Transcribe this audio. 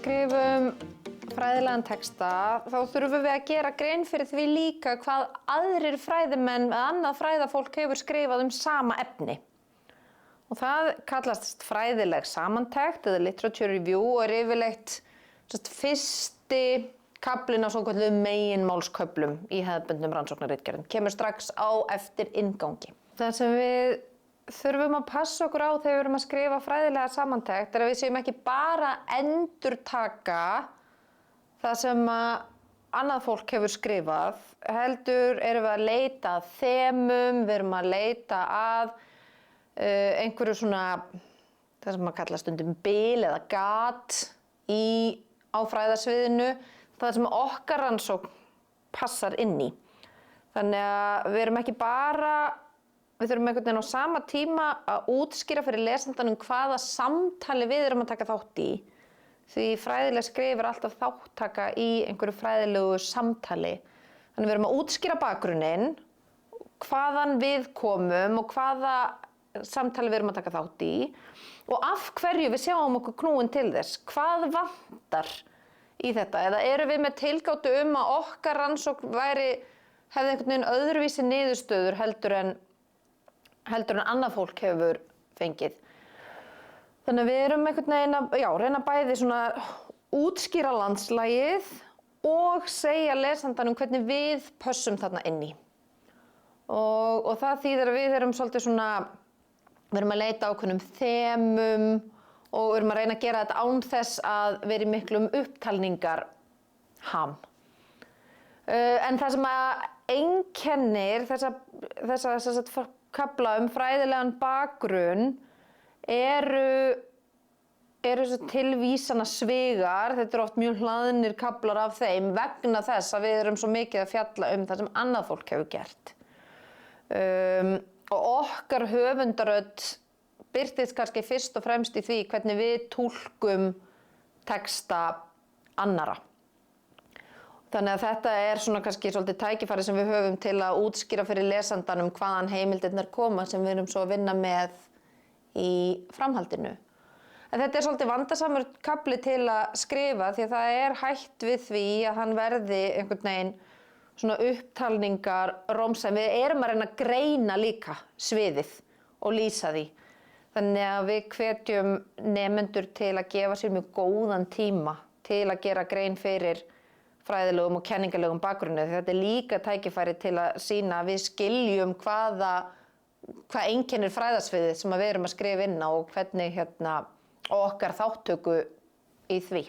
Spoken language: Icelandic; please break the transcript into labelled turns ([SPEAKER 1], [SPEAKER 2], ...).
[SPEAKER 1] skrifum fræðilegan texta, þá þurfum við að gera grein fyrir því líka hvað aðrir fræðimenn eða annað fræðafólk hefur skrifað sama efni. Og það kallast fræðileg samantekt eða literature review og yfirleitt fyrsti kaflinn á svokölluðum meginmálsköflum í hefðbundnum rannsóknarritgerðum. Kemur strax á eftir inngangi. Það sem við þurfum að passa okkur á þegar við erum að skrifa fræðilega samantekt er að við séum ekki bara endurtaka það sem annað fólk hefur skrifað, heldur erum við að leita að þemum, við erum að leita að einhverju svona, það sem maður kallar stundum bil eða gat á fræðasviðinu, það sem okkar rannsókn passar inn í. Þannig að við erum ekki bara, við þurfum einhvern veginn á sama tíma að útskýra fyrir lesandanum hvaða samtali við erum að taka þátt í. Því fræðileg skrif alltaf þáttaka í einhverju fræðilegu samtali. Þannig við erum að útskýra bakgrunninn, hvaðan við komum og hvaða samtali við erum að taka þátt í og af hverju við sjáum okkur knúin til þess. Hvað vantar í þetta? Eða erum við með tilgátu að okkar rannsókn hefði einhvern veginn öðruvísi niðurstöður heldur en annað fólk hefur fengið. Þannig að við erum einhvern veginn að reyna bæði svona útskýra landslagið og segja lesandanum hvernig við pössum þarna inn í. Og það þýðir að við erum svolítið svona, við erum að leita ákveðnum þemum og við erum að reyna að gera þetta án þess að vera í miklum upptalningarham. En það sem að einkennir þessa kafla fræðilegan bakgrunn eru tilvísana svigar, þetta oft mjög hlaðnir kaflar af þeim vegna þess að við erum svo mikið að fjalla það sem annað fólk hefur gert. Og okkar höfundarödd birtist kannski fyrst og fremst í því hvernig við túlkum texta annarra. Þannig að þetta svona kannski svolítið tækifæri sem við höfum til að útskýra fyrir lesandanum hvaðan heimildirnar koma sem við erum svo að vinna með í framhaldinu. En þetta svolítið vandasamur kafli til að skrifa því að það hætt við því að hann verði einhvern veginn svona upptalningar rómsa. Við erum að reyna að greina líka sviðið og lýsa því. Þannig að við hvetjum nemendur til að gefa sér mjög góðan tíma til að gera grein fyrir fræðilegum og kenningalegum bakgrunni. Þetta líka tækifæri til að sýna að við skiljum hvað einkennir fræðasviðið sem við erum að skrifa inn á og hvernig okkar þáttöku í því.